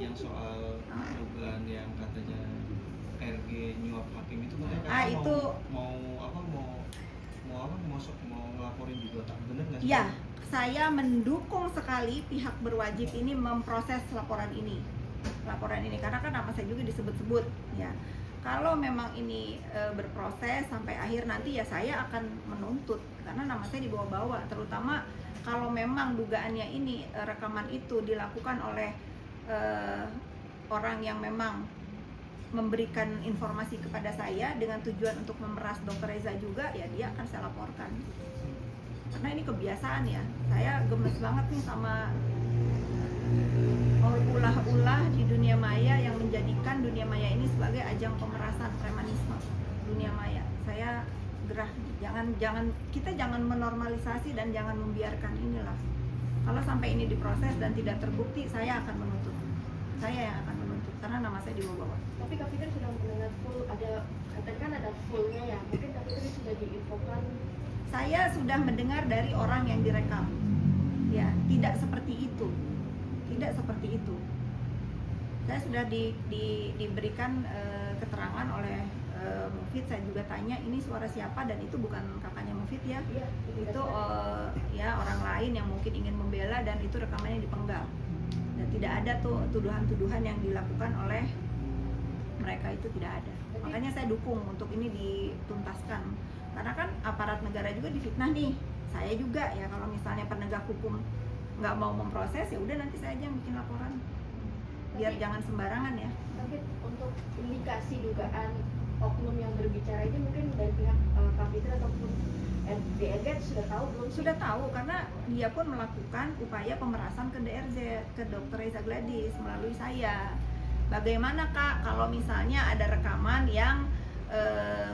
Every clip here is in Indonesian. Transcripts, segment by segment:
yang soal dugaan yang katanya RG nyuap hakim itu katanya itu mau ngelaporin juga, tak bener nggak sih? Ya, saya mendukung sekali pihak berwajib ini memproses laporan ini karena kan nama saya juga disebut-sebut ya. Kalau memang ini berproses sampai akhir nanti ya saya akan menuntut karena nama saya dibawa-bawa, terutama kalau memang dugaannya ini rekaman itu dilakukan oleh orang yang memang memberikan informasi kepada saya dengan tujuan untuk memeras Dr. Reza juga, ya dia akan saya laporkan. Karena ini kebiasaan ya, saya gemes banget nih sama ulah-ulah di dunia maya yang menjadikan dunia maya ini sebagai ajang pemerasan premanisme dunia maya. Saya gerah, kita jangan menormalisasi dan jangan membiarkan inilah. Kalau sampai ini diproses dan tidak terbukti, saya akan menuntut. Saya yang akan menuntut karena nama saya dibawa-bawa. Tapi Kak Fitri sudah mendengar full, katakan ada fullnya ya, mungkin Kak Fitri sudah diinfokan. Saya sudah mendengar dari orang yang direkam, ya tidak seperti itu. Saya sudah diberikan keterangan oleh Mufid. Saya juga tanya ini suara siapa, dan itu bukan kakaknya Mufid ya, itu ya orang lain yang mungkin ingin membela, dan itu rekamannya dipenggal dan tidak ada tuh tuduhan-tuduhan yang dilakukan oleh mereka, itu tidak ada. Makanya saya dukung untuk ini dituntaskan, karena kan aparat negara juga difitnah nih. Saya juga ya, kalau misalnya penegak hukum nggak mau memproses, ya udah nanti saya aja yang bikin laporan, biar jangan sembarangan ya. Tapi untuk indikasi dugaan oknum yang berbicara ini mungkin dari pihak Kak Fitri ataupun DRG sudah tahu belum? Sudah tahu, karena dia pun melakukan upaya pemerasan ke DRZ, ke Dr. Reza Gladys melalui saya. Bagaimana Kak kalau misalnya ada rekaman yang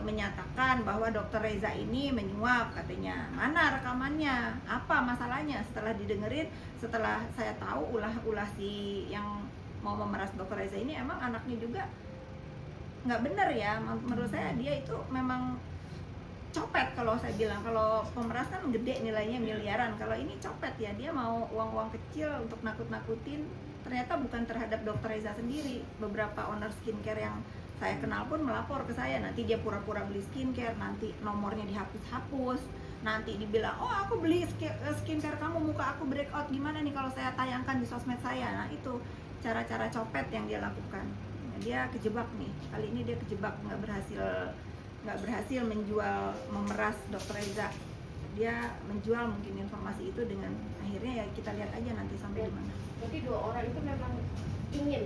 menyatakan bahwa Dr. Reza ini menyuap katanya, mana rekamannya, apa masalahnya? Setelah didengerin, setelah saya tahu ulah-ulah si yang mau memeras Dr. Reza ini emang anaknya juga nggak bener ya. Menurut saya dia itu memang copet. Kalau saya bilang, kalau pemeras kan gede nilainya miliaran, kalau ini copet ya, dia mau uang-uang kecil untuk nakut-nakutin. Ternyata bukan terhadap Dr. Reza sendiri, beberapa owner skincare yang saya kenal pun melapor ke saya. Nanti dia pura-pura beli skincare, nanti nomornya dihapus-hapus, nanti dibilang, oh aku beli skincare kamu, muka aku breakout, gimana nih kalau saya tayangkan di sosmed saya. Nah itu cara-cara copet yang dia lakukan. Nah, dia kejebak nih, kali ini dia kejebak, nggak berhasil menjual, memeras Dr. Reza. Dia menjual mungkin informasi itu dengan akhirnya ya kita lihat aja nanti sampai di mana. Jadi dua orang itu memang ingin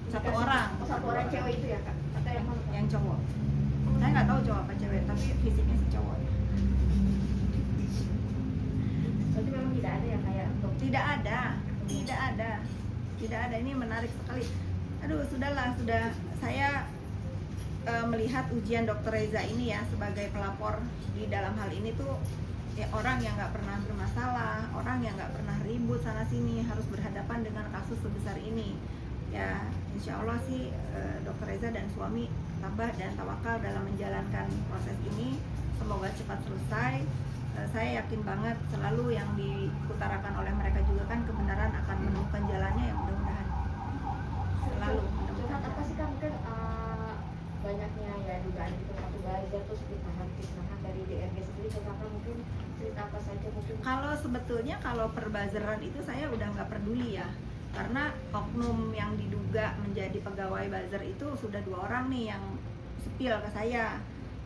Satu orang cewek itu ya Kak? Atau yang mana? Yang cowok. Saya nggak tahu cowok apa cewek, tapi fisiknya si cowok. Berarti memang tidak ada yang kayak untuk? Tidak ada. Ini menarik sekali. Aduh, sudah saya melihat ujian Dr. Reza ini ya sebagai pelapor di dalam hal ini tuh ya, orang yang nggak pernah bermasalah, orang yang nggak pernah ribut sana sini harus berhadapan dengan kasus sebesar ini. Ya insya Allah sih Dr. Reza dan suami tabah dan tawakal dalam menjalankan proses ini, semoga cepat selesai. Saya yakin banget selalu yang diutarakan oleh mereka juga kan kebenaran akan menemukan jalannya, yang mudah-mudahan selalu curhat apa sih Kak? Mungkin banyaknya ya dugaan itu satu buzzer, terus ditahan dari DRG sendiri, Kakak mungkin cerita apa saja mungkin? Kalau sebetulnya kalau perbazaran itu saya udah nggak peduli ya, karena oknum yang diduga menjadi pegawai buzzer itu sudah 2 orang nih yang sepil ke saya,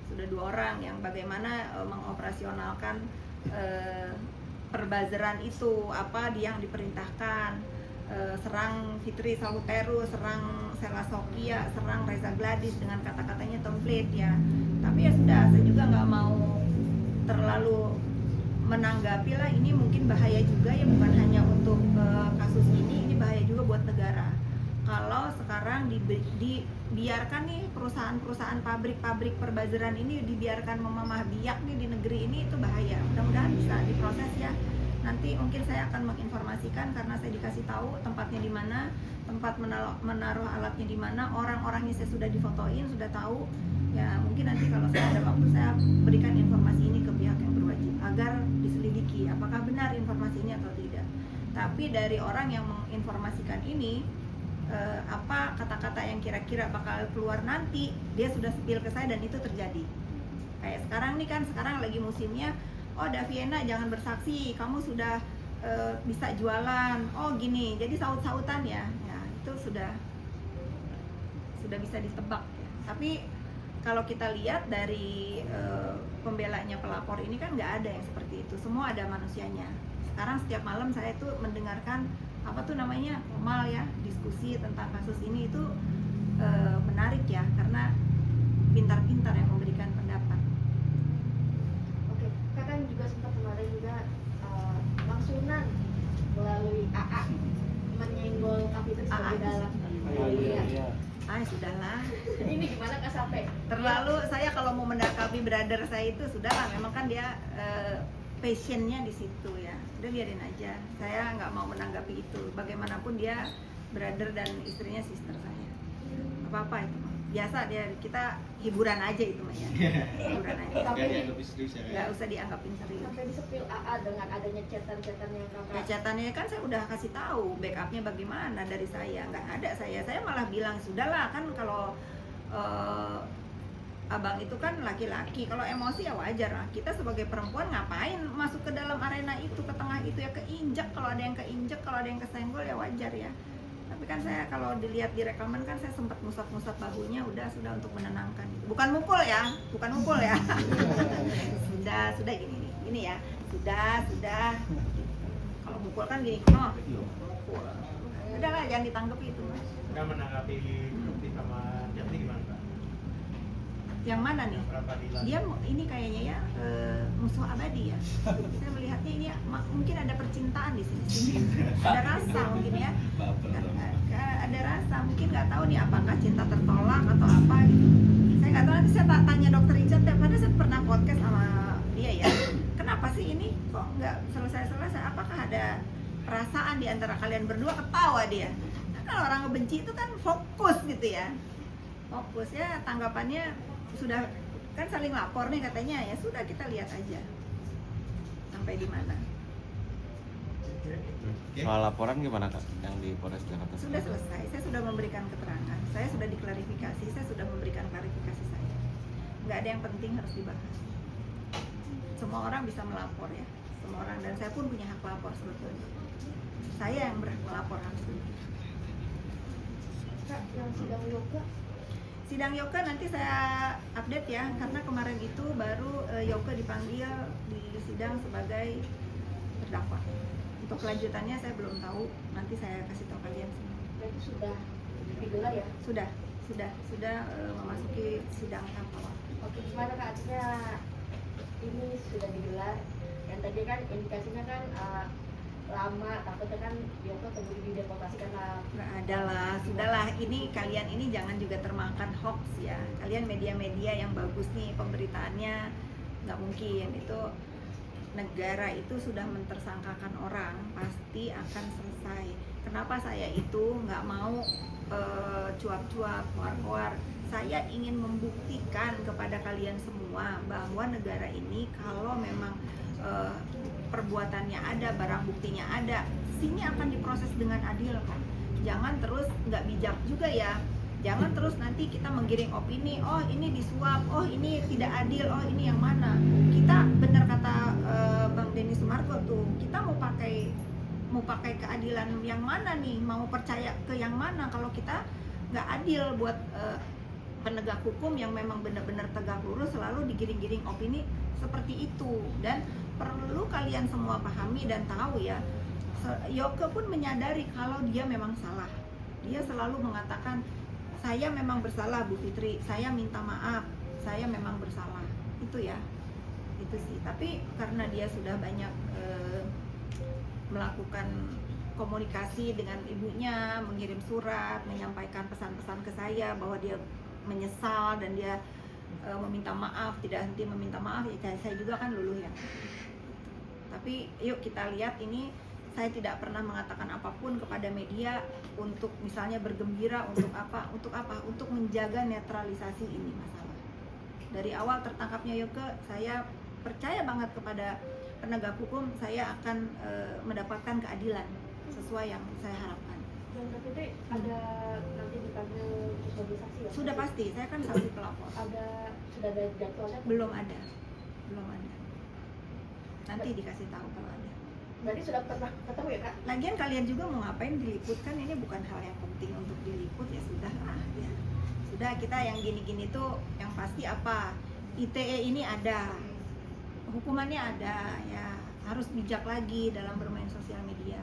sudah 2 orang yang bagaimana mengoperasionalkan perbazaran itu, apa dia yang diperintahkan, serang Fitri Sahuteru, serang Sela Sokia, serang Reza Gladys dengan kata-katanya template ya. Tapi ya sudah, saya juga nggak mau terlalu menanggapi lah. Ini mungkin bahaya juga ya, bukan hanya untuk kasus ini bahaya juga buat negara. Kalau sekarang dibiarkan nih perusahaan-perusahaan pabrik perbazaran ini dibiarkan memamah biak nih di negeri ini, itu bahaya. Mudah-mudahan bisa diproses ya. Nanti mungkin saya akan menginformasikan karena saya dikasih tahu tempatnya di mana, tempat menaruh alatnya di mana, orang-orangnya saya sudah difotoin, sudah tahu. Ya mungkin nanti kalau saya ada waktu saya berikan informasi ini ke pihak yang berwajib agar diselidiki apakah benar informasi ini atau tidak. Tapi dari orang yang menginformasikan ini apa kata-kata yang kira-kira bakal keluar nanti, dia sudah spill ke saya dan itu terjadi. Kayak sekarang nih kan, sekarang lagi musimnya, oh Daviena jangan bersaksi, kamu sudah bisa jualan, oh gini, jadi saut-sautan ya, itu sudah bisa ditebak ya. Tapi kalau kita lihat dari pembelanya pelapor ini kan nggak ada yang seperti itu, semua ada manusianya. Sekarang setiap malam saya tuh mendengarkan apa tuh namanya mal ya, diskusi tentang kasus ini itu menarik ya, karena pintar-pintar yang memberikan pendapat. Oke, kakak juga sempat kemarin juga Bang Sunan melalui AA menyenggol Kak Fitri sebagai dalang. Iya. Sudahlah. Ini gimana Kak sampai? Terlalu saya kalau mau mendakapi brother saya itu sudahlah, memang kan dia passionnya di situ ya. Udah biarin aja. Saya nggak mau menanggapi itu. Bagaimanapun dia brother dan istrinya sister saya. Apa-apa itu. Biasa dia, kita hiburan aja itu mah ya. Hiburan aja. Nggak dianggap serius ya. Nggak usah dianggapin serius. Sampai disepil AA dengan adanya chatan-chatan yang kakak. Ya, catatannya kan saya udah kasih tahu backupnya bagaimana dari saya, nggak ada saya malah bilang sudahlah, kan kalau abang itu kan laki-laki, kalau emosi ya wajar lah. Kita sebagai perempuan ngapain masuk ke dalam arena itu, ke tengah itu ya, keinjak, kalau ada yang keinjak, kalau ada yang kesenggol ya wajar ya. Tapi kan saya kalau dilihat di rekaman kan saya sempat ngusap-ngusap bahunya, sudah untuk menenangkan. Bukan mukul ya. sudah gini ya. Sudah. Kalau mukul kan gini, mukul. Udahlah, jangan ditanggapi itu mas. Nggak menanggapi bukti sama Jati gimana Pak? Yang mana nih? Yang pra-peradilan. Dia ini kayaknya ya musuh abadi ya. Saya melihatnya ini ya, mungkin ada percintaan di sini. Ada rasa mungkin ya. Ada rasa, mungkin nggak tahu nih apakah cinta tertolak atau apa gitu. Saya nggak tahu, nanti saya tanya dokter Richard ya, padahal saya pernah podcast sama dia ya. Kenapa sih ini kok nggak selesai? Apakah ada perasaan di antara kalian berdua? Ketawa dia. Nah, kalau orang ngebenci itu kan fokus gitu ya. Fokus ya, tanggapannya sudah kan saling lapor nih katanya, ya sudah kita lihat aja sampai di mana. Soal laporan gimana Kak yang di Polres Jakarta? Sudah selesai, saya sudah memberikan keterangan, saya sudah diklarifikasi, saya sudah memberikan klarifikasi saya. Nggak ada yang penting harus dibahas. Semua orang bisa melapor ya, semua orang, dan saya pun punya hak lapor sebetulnya. Saya yang berhak melapor langsung. Kak, yang sidang yoga Sidang Yoga nanti saya update ya, karena kemarin itu baru Yoga dipanggil di sidang sebagai terdakwa. Untuk kelanjutannya saya belum tahu, nanti saya kasih tahu kalian semua. berarti sudah digelar ya? Sudah memasuki sidang tahap awal. Oke, gimana Kak, artinya ini sudah digelar, yang tadi kan indikasinya kan lama, takutnya kan Yoko keburu dideportasi karena Nggak ada lah, sudahlah, ini kalian ini jangan juga termakan hoax ya. Kalian media-media yang bagus nih pemberitaannya, nggak mungkin itu. Negara itu sudah mentersangkakan orang, pasti akan selesai. Kenapa saya itu nggak mau cuap-cuap, koar-koar? Saya ingin membuktikan kepada kalian semua bahwa negara ini kalau memang perbuatannya ada, barang buktinya ada, sini akan diproses dengan adil kok. Jangan terus nggak bijak juga ya. Jangan terus nanti kita menggiring opini, oh ini disuap, oh ini tidak adil, oh ini yang mana. Kita benar kata Bang Denny Sumarko tuh, kita mau pakai keadilan yang mana nih? Mau percaya ke yang mana kalau kita nggak adil buat penegak hukum yang memang benar-benar tegak lurus, selalu digiring-giring opini seperti itu. Dan perlu kalian semua pahami dan tahu ya, Yoke pun menyadari kalau dia memang salah. Dia selalu mengatakan, saya memang bersalah Bu Fitri, saya minta maaf, saya memang bersalah. Itu ya, itu sih. Tapi karena dia sudah banyak melakukan komunikasi dengan ibunya, mengirim surat, menyampaikan pesan-pesan ke saya bahwa dia menyesal dan dia meminta maaf, tidak henti meminta maaf, ya saya juga kan luluh ya. Tapi yuk kita lihat, ini saya tidak pernah mengatakan apapun kepada media untuk misalnya bergembira, untuk apa, untuk menjaga netralisasi ini masalah. Dari awal tertangkapnya Yoke, saya percaya banget kepada penegak hukum, saya akan mendapatkan keadilan sesuai yang saya harapkan. dan tapi ada nanti dipanggil sosialisasi ya? Sudah pasti, saya kan saksi pelapor. Sudah ada jadwalnya? Belum ada. Nanti dikasih tahu kalau ada. Berarti sudah pernah ketemu ya kak? Lagian kalian juga mau ngapain diliput, kan ini bukan hal yang penting untuk diliput, ya sudah lah ya. Sudah, kita yang gini-gini tuh yang pasti apa? ITE ini ada. Hukumannya ada ya, harus bijak lagi dalam bermain sosial media.